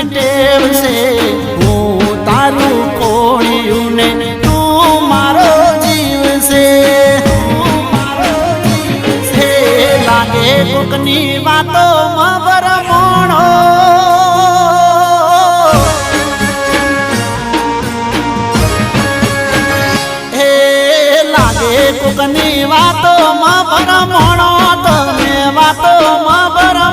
ની ટેવ છે હું તારું કોળિયું ને તું મારો જીવ છે લાગે કોકની વાતો માં ભરમણો કોકની વાતો માં ભરમણો તમે વાતો માં ભરમણો